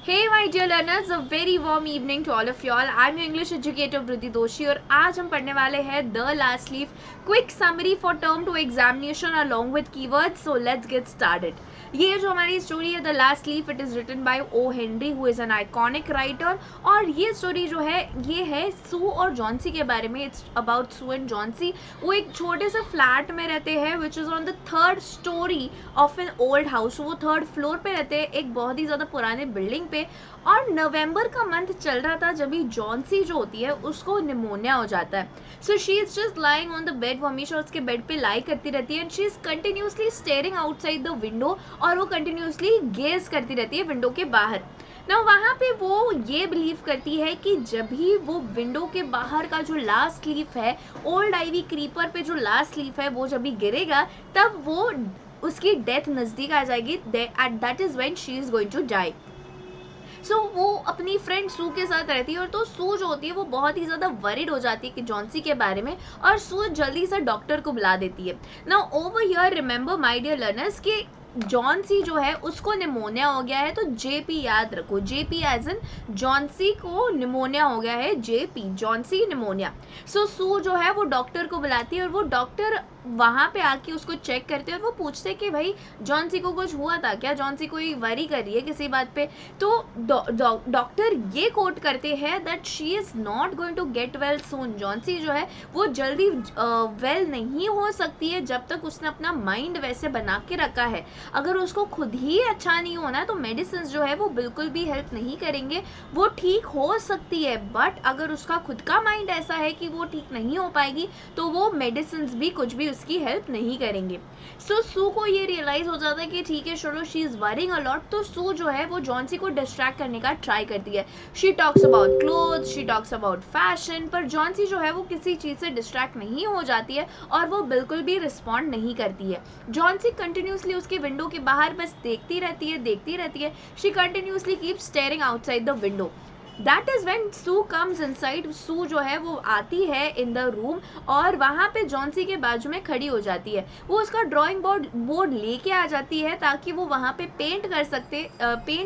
Hey my dear learners, a very warm evening to all of y'all. I'm your English educator Vritti दोषी और आज हम पढ़ने वाले हैं the last leaf quick summary for term two examination along with keywords. So let's get started. ये जो हमारी स्टोरी है the last leaf, it is written by O Henry who is an iconic writer. और ये story जो है ये है सू और जॉन्सी के बारे में. It's about Sue and Johnsy. वो एक छोटे से फ्लैट में रहते हैं which is on the third storey of an old house. वो थर्ड फ्लोर पे रहते हैं एक बहुत ही ज्यादा पुराने बिल्डिंग पे. और नवंबर का मंथ चल रहा था जब जॉन्सी जो होती है उसको निमोनिया हो जाता है. So she is just lying on the bed. वो हमेशा उसके बेड पे लाई करती रहती है and she is continuously steering outside the window. और वो कंटिन्यूसली गेज करती रहती है विंडो के बाहर. ना वहाँ पे वो ये बिलीव करती है कि जब भी वो विंडो के बाहर का जो लास्ट लीफ है, ओल्ड आइवी क्रीपर पे जो लास्ट लीफ है, वो जब भी गिरेगा तब वो उसकी डेथ नजदीक आ जाएगी. At that is when she is going to die. So वो अपनी फ्रेंड सू के साथ रहती है. और तो सू जो होती है वो बहुत ही ज़्यादा वरीड हो जाती है कि जॉन्सी के बारे में. और सू जल्दी से डॉक्टर को बुला देती है. Now over here remember my dear learners कि जॉन्सी जो है उसको निमोनिया हो गया है. तो जेपी याद रखो, जेपी एज इन जॉन्सी को निमोनिया हो गया है. JP Johnsy pneumonia. So Sue जो है वो डॉक्टर को बुलाती है और वो डॉक्टर वहाँ पे आके उसको चेक करते हैं और वो पूछते हैं कि भाई जॉन्सी को कुछ हुआ था क्या, जॉन्सी कोई वरी कर रही है किसी बात पे. तो डॉक्टर ये कोट करते हैं that she is not going to get well soon. Johnsy जो है वो जल्दी वेल नहीं हो सकती है जब तक उसने अपना माइंड वैसे बना के रखा है. अगर उसको खुद ही अच्छा नहीं होना है तो मेडिसिन जो है वो बिल्कुल भी हेल्प नहीं करेंगे. वो ठीक हो सकती है बट अगर उसका खुद का माइंड ऐसा है कि वो ठीक नहीं हो पाएगी तो वो मेडिसिन भी कुछ भी उसकी हेल्प नहीं करेंगे. सो सू को ये रियलाइज हो जाता है कि ठीक है चलो she is worrying a lot. तो सू जो है वो जॉन्सी को डिस्ट्रैक्ट करने का ट्राई करती है. She talks about clothes, she talks about fashion. पर जॉन्सी जो है वो किसी चीज से डिस्ट्रैक्ट नहीं हो जाती है और वो बिल्कुल भी रिस्पॉन्ड नहीं करती है. जॉन्सी कंटिन्यूसली उसके विंडो के बाहर बस देखती रहती है. She continuously keep staring outside the window. That is when Sue comes inside. Sue जो है वो आती है इन द रूम और वहाँ पे जॉन्सी के बाजू में खड़ी हो जाती है. वो उसका ड्राइंग बोर्ड लेके आ जाती है ताकि वो वहाँ पे पेंट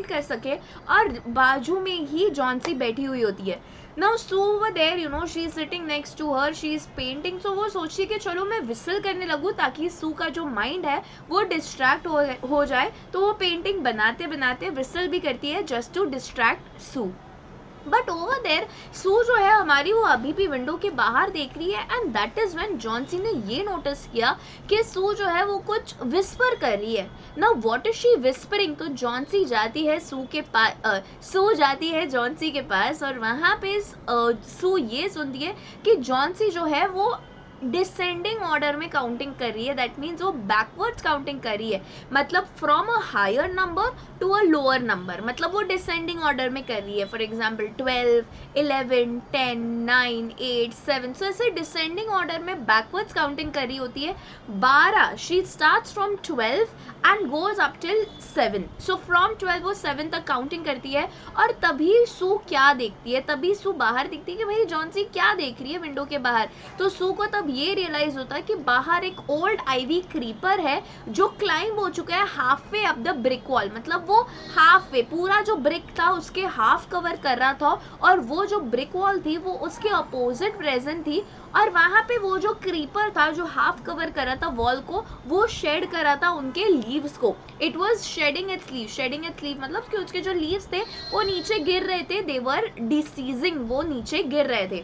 कर सके. और बाजू में ही जॉन्सी बैठी हुई होती है. Now Sue over there, you know, she is sitting next to her, she is painting. So वो सोचती है कि चलो मैं विसल करने लगूँ ताकि सू का जो माइंड है वो डिस्ट्रैक्ट हो जाए. तो वो पेंटिंग बनाते बनाते विसल भी करती है just to distract Sue. But over there Sue जो है हमारी वो अभी भी विंडो के बाहर देख रही है. And that is when Johnsy ने ये नोटिस किया कि सू जो है वो कुछ विस्पर कर रही है. Now what is she whispering. तो जॉन्सी जाती है सू जाती है जॉन्सी के पास और वहाँ पे सू ये सुनती है कि जॉन्सी जो है वो डिसेंडिंग ऑर्डर में काउंटिंग कर रही है. दैट मीन्स वो बैकवर्ड्स काउंटिंग कर रही है. मतलब from a higher number to a lower number. मतलब वो डिसेंडिंग ऑर्डर में कर रही है. For example 12, 11, 10, 9, 8, 7. सो ऐसे डिसेंडिंग ऑर्डर में बैकवर्ड्स काउंटिंग कर रही होती है. 12 she starts from 12 and goes up till 7. So from 12 वो 7 तक काउंटिंग करती है. और तभी सू क्या देखती है, तभी सू बाहर दिखती है कि भाई जॉन्सी क्या देख रही है विंडो के बाहर. तो सू को तब ये रियलाइज होता है कि बाहर एक ओल्ड आइवी क्रीपर है जो क्लाइंब हो चुका है half way up the brick wall. मतलब वो हाफ वे, पूरा जो ब्रिक था उसके हाफ कवर कर रहा था और वो जो ब्रिक वॉल थी वो उसके अपोजिट प्रेजेंट थी. और वहां पे वो जो क्रीपर था जो हाफ कवर कर रहा था वॉल को, वो शेड कर रहा था उनके लीव्स को. It was shedding its leave. मतलब कि उसके जो लीव्स थे वो नीचे गिर रहे थे. दे वर डिसीजिंग, वो नीचे गिर रहे थे.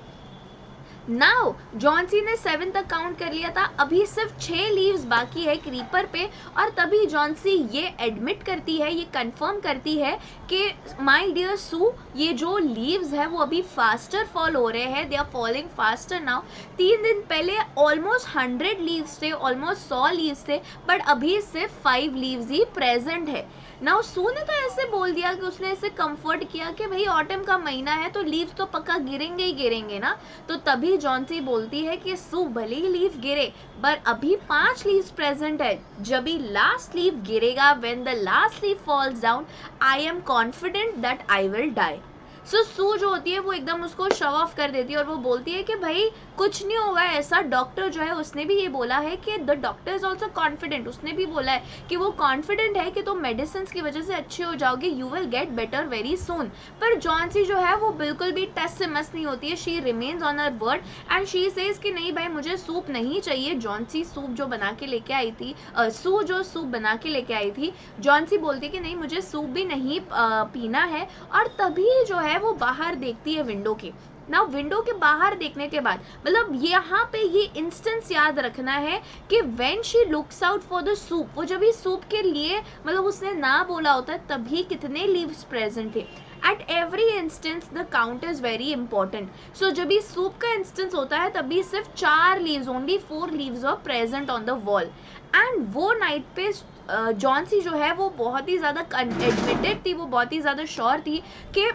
नाउ जॉन्सी ने 7 तक काउंट कर लिया था. अभी सिर्फ 6 लीव्स बाकी है क्रीपर पे. और तभी जॉन्सी ये एडमिट करती है, ये कंफर्म करती है कि माय डियर सू, ये जो लीव्स है वो अभी फास्टर फॉल हो रहे हैं. They are falling faster now. 3 दिन पहले ऑलमोस्ट 100 लीव्स थे, ऑलमोस्ट 100 लीव्स थे. बट अभी सिर्फ 5 लीव्स ही प्रेजेंट है. नाउ सू ने तो ऐसे बोल दिया कि उसने ऐसे कंफर्ट किया कि भाई ऑटम का महीना है तो लीव्स तो पक्का गिरेंगे ही गिरेंगे ना. तो तभी जॉन्सी बोलती है कि सू भले ही लीव गिरे पर अभी 5 लीव्स प्रेजेंट है. जब भी लास्ट लीव गिरेगा, when the last leave falls down, I am confident that I will die. So Sue जो होती है वो एकदम उसको शव ऑफ कर देती है और वो बोलती है कि भाई कुछ नहीं होगा ऐसा, डॉक्टर जो है उसने भी ये बोला है कि the doctor is also confident, उसने भी बोला है कि वो कॉन्फिडेंट है कि तुम मेडिसिन की वजह से अच्छे हो जाओगे, you will get better very soon. पर जॉन्सी जो है वो बिल्कुल भी टस से मस नहीं होती है, she remains on her word and she says कि नहीं भाई मुझे सूप नहीं चाहिए। जॉन्सी सूप जो बना के लेके आई थी, सू जो सूप बना के लेके आई थी, जॉन्सी बोलती कि नहीं मुझे सूप भी नहीं पीना है। और तभी जो है वो बाहर देखती है विंडो के। ना विंडो के बाहर देखने के बाद मतलब यहाँ पे ये इंस्टेंस याद रखना है कि when she looks out for the soup, वो जब भी सूप के लिए मतलब उसने ना बोला होता है तभी कितने लीव्स प्रेजेंट थे। At every instance the count is very important. So जब भी सूप का इंस्टेंस होता है तभी सिर्फ 4 leaves, only 4 leaves were present on the wall. And वो नाइट पे जॉन्सी जो है वो बहुत ही ज़्यादा एडमिटेड थी, वो बहुत ही ज़्यादा श्योर थी कि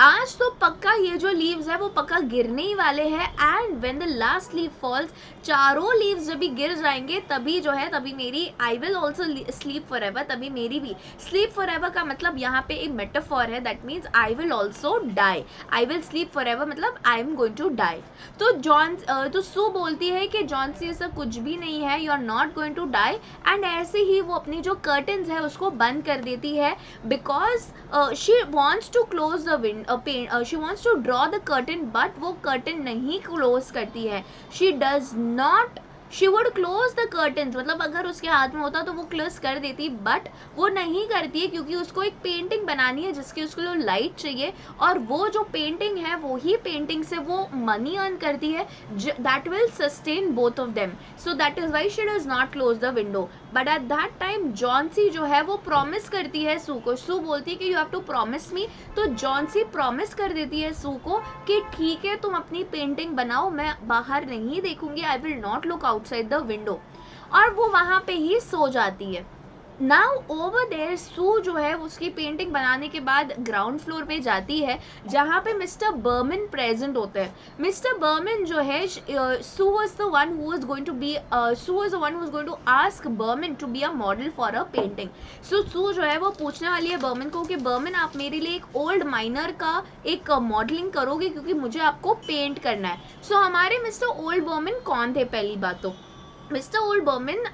आज तो पक्का ये जो लीव्स है वो पक्का गिरने ही वाले हैं। And when the last leave falls, चारों लीव्स जब भी गिर जाएंगे तभी जो है तभी मेरी I will also sleep for ever, तभी मेरी भी स्लीप फॉर एवर का मतलब यहाँ पे एक मेटाफॉर है, that means I will also die, I will sleep for ever मतलब I am going to die. तो सू बोलती है कि जॉन्सी ऐसा कुछ भी नहीं है, you are not going to die. And ऐसे ही वो अपनी जो कर्टन्स है उसको बंद कर देती है because she wants to close the she wants to draw the curtain, but वो कर्टन नहीं क्लोज करती है। She does not, she would close the curtains, मतलब अगर उसके हाथ में होता तो वो क्लोज कर देती, बट वो नहीं करती है क्योंकि उसको एक पेंटिंग बनानी है जिसके उसको लाइट चाहिए, और वो जो पेंटिंग है वो ही पेंटिंग से वो मनी अर्न करती है that will sustain both of them. So that is why she does not close the window. But at that time Johnsy जो है वो प्रॉमिस करती है सू को, सू बोलती है कि you have to promise me. तो जॉन्सी प्रॉमिस कर देती है सू को कि ठीक है तुम अपनी पेंटिंग बनाओ, मैं बाहर नहीं देखूंगी, I will not look outside the window. और वो वहां पे ही सो जाती है। नाउ ओवर देयर सू जो है उसकी पेंटिंग बनाने के बाद ग्राउंड फ्लोर पे जाती है जहाँ पे मिस्टर बर्मन प्रेजेंट होते हैं। मिस्टर बर्मन जो है, Sue was the one who was going to be, Sue was the one who was going to ask Behrman to be a model for a painting. Sue जो है वो पूछने वाली है बर्मन को कि बर्मन आप मेरे लिए एक ओल्ड माइनर का एक मॉडलिंग करोगे क्योंकि मुझे आपको पेंट करना है। सो हमारे मिस्टर ओल्ड बर्मन कौन थे? पहली बात तो mister old Berman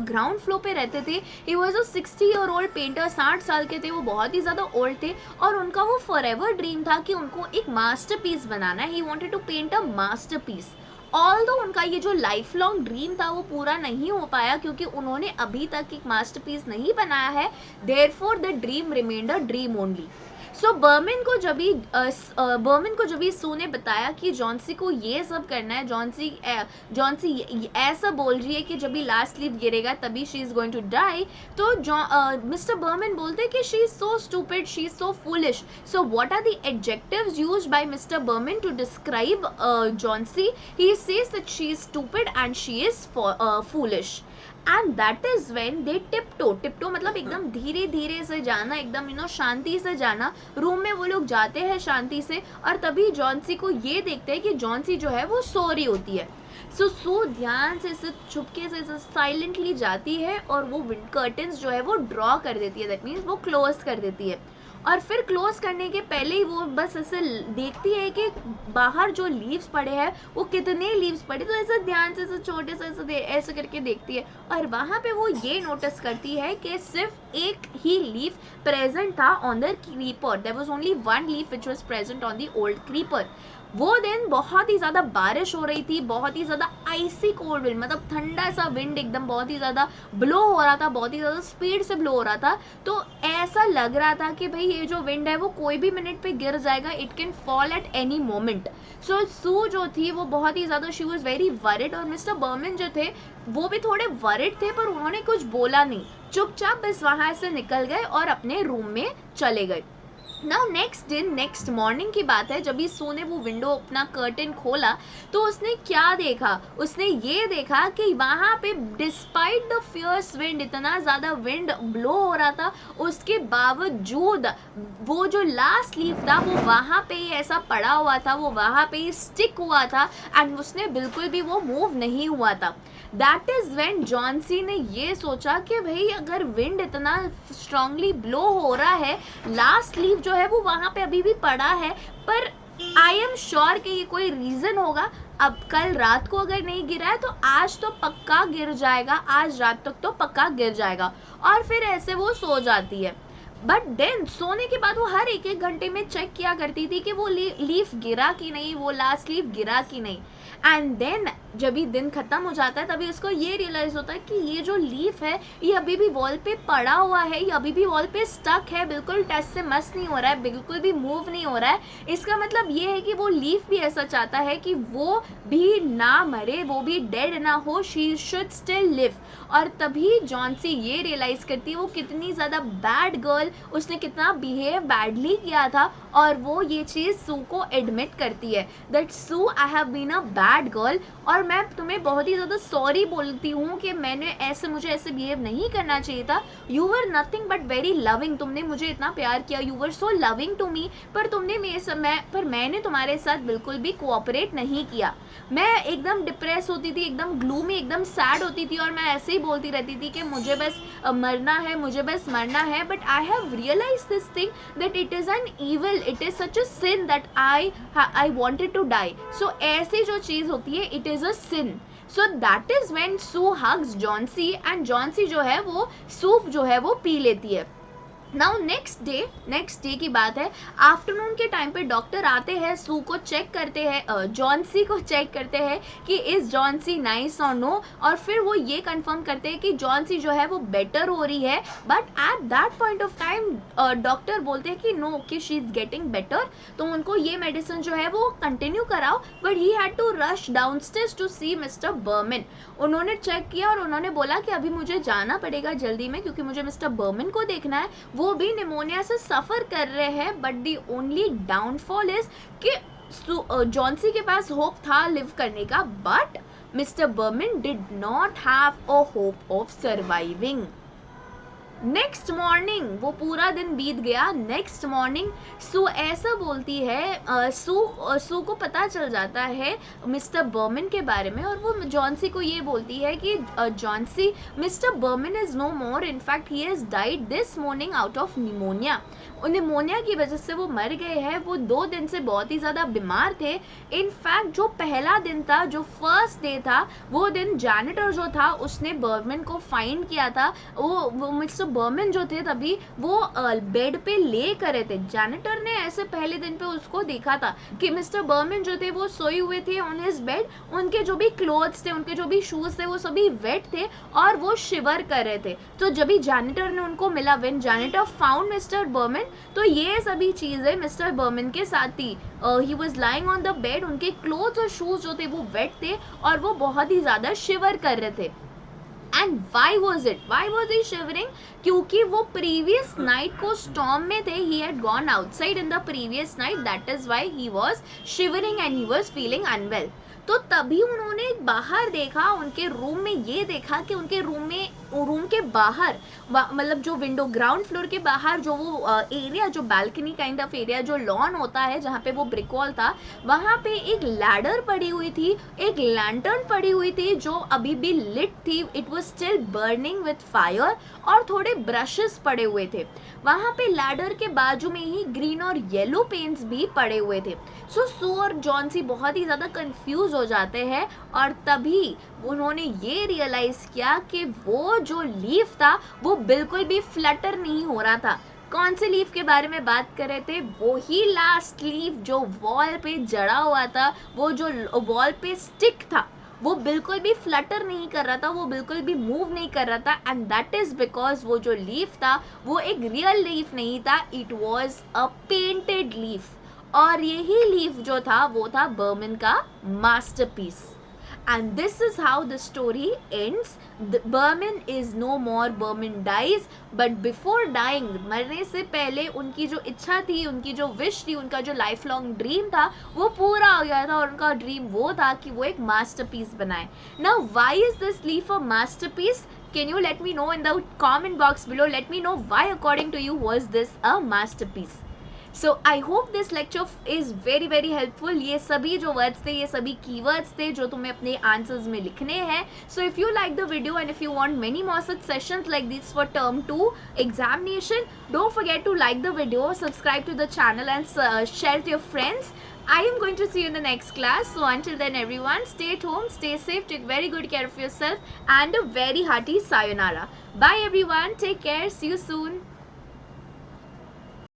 ground floor पे रहते थे। He was a 60-year-old painter, 60 साल के थे, वो बहुत ही ज़्यादा ओल्ड थे और उनका वो फॉरएवर ड्रीम था कि उनको एक मास्टरपीस बनाना है। He wanted to paint a masterpiece. Although उनका ये जो लाइफ लॉन्ग ड्रीम था वो पूरा नहीं हो पाया क्योंकि उन्होंने अभी तक एक मास्टरपीस नहीं बनाया है, therefore the dream remained a dream only. So Behrman को जब भी सू ने बताया कि जॉन्सी को ये सब करना है, जॉन्सी ऐसा बोल रही है कि जब भी लास्ट लीफ गिरेगा तभी she is going to die, तो मिस्टर बर्मन बोलते कि she is so stupid, she is so foolish. So what are the adjectives used by mister Behrman to describe Johnsy? He says that she is stupid and she is foolish. And that is when they tiptoe मतलब एकदम धीरे धीरे से जाना, एकदम शांति से जाना। Room में वो लोग जाते हैं शांति से और तभी जॉन्सी को ये देखते हैं कि जॉन्सी जो है वो सो रही होती है। सू ध्यान से चुपके से साइलेंटली जाती है और वो कर्टन्स जो है वो ड्रॉ कर देती है, दैट मीन्स वो क्लोज कर देती है। और फिर क्लोज करने के पहले ही वो बस ऐसे देखती है कि बाहर जो लीव्स पड़े हैं वो कितने लीव्स पड़े, तो ऐसे ध्यान से छोटे से ऐसे करके देखती है और वहाँ पे वो ये नोटिस करती है कि सिर्फ एक ही लीफ प्रेजेंट था on the creeper. There was only one leaf which was present on the old creeper. वो दिन बहुत ही ज़्यादा बारिश हो रही थी, बहुत ही ज़्यादा आइसी कोल्ड विंड, मतलब ठंडा सा विंड एकदम बहुत ही ज़्यादा ब्लो हो रहा था, बहुत ही ज़्यादा स्पीड से ब्लो हो रहा था। तो ऐसा लग रहा था कि भाई ये जो विंड है वो कोई भी मिनट पे गिर जाएगा, it can fall at any moment. So Sue जो थी वो बहुत ही ज़्यादा शी वॉज वेरी वरिड और मिस्टर बर्मन जो थे वो भी थोड़े वरिड थे, पर उन्होंने कुछ बोला नहीं, चुपचाप बस वहाँ से निकल गए और अपने रूम में चले गए। नाउ नेक्स्ट मॉर्निंग की बात है, जब भी सू ने वो विंडो अपना कर्टन खोला तो उसने क्या देखा? उसने ये देखा कि वहाँ पे डिस्पाइट द फियर्स विंड, इतना ज़्यादा विंड ब्लो हो रहा था, उसके बावजूद वो जो लास्ट लीफ था वो वहाँ पे ही ऐसा पड़ा हुआ था, वो वहाँ पे ही स्टिक हुआ था एंड उसने बिल्कुल भी वो मूव नहीं हुआ था। दैट इज व्हेन जॉनसी ने ये सोचा कि भाई अगर विंड इतना स्ट्रांगली ब्लो हो रहा है, लास्ट लीफ जो है वो वहां पे अभी भी पड़ा है, पर आई एम श्योर कि ये कोई रीजन होगा। अब कल रात को अगर नहीं गिरा है तो आज तो पक्का गिर जाएगा, आज रात तक तो पक्का गिर जाएगा। और फिर ऐसे वो सो जाती है। बट देन सोने के बाद वो हर एक एक घंटे में चेक किया करती थी कि वो लीफ गिरा कि नहीं, वो लास्ट लीफ गिरा कि नहीं। एंड देन जब भी दिन खत्म हो जाता है तभी उसको ये रियलाइज होता है कि ये जो लीफ है ये अभी भी वॉल पे पड़ा हुआ है, ये अभी भी वॉल पे स्टक है, बिल्कुल टच से मस नहीं हो रहा है, बिल्कुल भी मूव नहीं हो रहा है। इसका मतलब ये है कि वो लीफ भी ऐसा चाहता है कि वो भी ना मरे, वो भी डेड ना हो, शी शुड स्टिल लिव। और तभी जॉनसी ये रियलाइज करती है वो कितनी ज़्यादा बैड गर्ल, उसने कितना बिहेव बैडली किया था, और वो ये चीज़ सू को एडमिट करती है that Sue I have been a bad girl, और मैं तुम्हें बहुत ही ज़्यादा सॉरी बोलती हूँ कि मुझे ऐसे बिहेव नहीं करना चाहिए था। You were nothing but very loving, तुमने मुझे इतना प्यार किया, you were so loving to me, पर मैंने तुम्हारे साथ बिल्कुल भी कोऑपरेट नहीं किया। मैं एकदम डिप्रेस होती थी, एकदम ग्लूमी, एकदम सैड होती थी, और मैं ऐसे ही बोलती रहती थी कि मुझे बस मरना है, मुझे बस मरना है। But I have realize this thing that it is an evil, it is such a sin that I wanted to die. So ऐसी जो चीज़ होती है it is a sin. So that is when Sue hugs Johnsy, and Johnsy जो है वो soup जो है वो पी लेती है। नाउ नेक्स्ट डे की बात है, आफ्टरनून के टाइम पे डॉक्टर आते हैं, सू को चेक करते हैं, जॉनसी को चेक करते हैं कि इज जॉनसी नाइस और नो, और फिर वो ये कंफर्म करते हैं कि जॉनसी जो है वो बेटर हो रही है। But at that point of time doctor बोलते हैं कि नो, कि शी इज गेटिंग बेटर, तो उनको ये मेडिसिन जो है वो कंटिन्यू कराओ। But he had to rush downstairs to see mister Berman. उन्होंने चेक किया और उन्होंने बोला कि अभी मुझे जाना पड़ेगा जल्दी में, क्योंकि मुझे मिस्टर बर्मन को देखना है, वो भी निमोनिया से सफर कर रहे हैं। But the only downfall is कि जॉनसी के पास होप था लिव करने का, but mister Berman did not have a hope of surviving. Next morning वो पूरा दिन बीत गया। नेक्स्ट मॉर्निंग सू ऐसा बोलती है, सू को पता चल जाता है मिस्टर बर्मन के बारे में, और वो जॉनसी को ये बोलती है कि Johnsy, mister Berman is no more, in fact he has died this morning out of pneumonia. Pneumonia की वजह से वो मर गए हैं, वो 2 दिन से बहुत ही ज़्यादा बीमार थे। इनफैक्ट जो पहला दिन था, जो फर्स्ट डे था, वो दिन जैनिटर जो था उसने बर्मन को फाइंड किया था। वो मिस्टर बर्मन जो थे तभी वो बेड पे ले करे थे। जैनिटर ने ऐसे पहले दिन पे उसको देखा था कि मिस्टर बर्मन जो थे वो सोए हुए थे ऑन हिज बेड, उनके जो भी क्लोथ्स थे, उनके जो भी शूज थे वो सभी वेट थे और वो शिवर कर रहे थे। तो जब भी जैनिटर ने उनको मिला, when janitor found mister Berman, तो ये सभी चीजें मिस्टर बर्मन के साथ थी। He was lying on the bed, उनके क्लोथ्स और शूज जो थे वो वेट थे और वो बहुत ही ज्यादा शिवर कर रहे थे। And why was he shivering? क्योंकि वो प्रीवियस नाइट को स्टॉर्म में थे, he had gone outside in the previous night, that is why he was shivering and he was feeling unwell. तो तभी उन्होंने बाहर देखा, उनके रूम में ये देखा कि उनके रूम के बाहर, मतलब जो विंडो, ग्राउंड फ्लोर के बाहर जो वो एरिया, जो बालकनी काइंड ऑफ एरिया, जो लॉन होता है जहाँ पे वो ब्रिक वॉल था, वहाँ पे एक लैडर पड़ी हुई थी, एक लैंटर्न पड़ी हुई थी जो अभी भी लिट थी, it was still burning with fire, और थोड़े ब्रशेस पड़े हुए थे। वहाँ पे लैडर के बाजू में ही ग्रीन और येलो पेंट्स भी पड़े हुए थे। सू और जॉनसी बहुत ही ज़्यादा कंफ्यूज हो जाते हैं, और तभी उन्होंने ये रियलाइज किया कि वो जो लीफ था वो बिल्कुल भी फ्लटर नहीं हो रहा था। कौन से लीफ के बारे में बात कर रहे थे? वो ही लास्ट लीफ जो वॉल पे जड़ा हुआ था, वो जो वॉल पे स्टिक था, वो बिल्कुल भी फ्लटर नहीं कर रहा था, वो बिल्कुल भी मूव नहीं कर रहा था। एंड दैट इज बिकॉज वो जो लीफ था वो एक रियल लीफ नहीं था, it was a painted leaf. और यही लीफ जो था वो था बर्मन का masterpiece. And this is how the story ends. Berman is no more, Berman dies, but before dying, मरने से पहले उनकी जो इच्छा थी, उनकी जो विश थी, उनका जो लाइफ लॉन्ग ड्रीम था वो पूरा हो गया था, और उनका ड्रीम वो था कि वो एक मास्टरपीस बनाए। Now why is this leaf a masterpiece? Can you let me know in the comment box below? Let me know why according to you was this a masterpiece. So I hope this lecture is very very helpful. ये सभी जो words थे, ये सभी keywords थे जो तुम्हें अपने आंसर्स में लिखने हैं. So if you like the video and if you want many more such sessions like this for term 2 examination, don't forget to like the video, subscribe to the channel and share with your friends. I am going to see you in the next class. So until then everyone, stay at home, stay safe, take very good care of yourself and a very hearty sayonara. Bye everyone, take care, see you soon.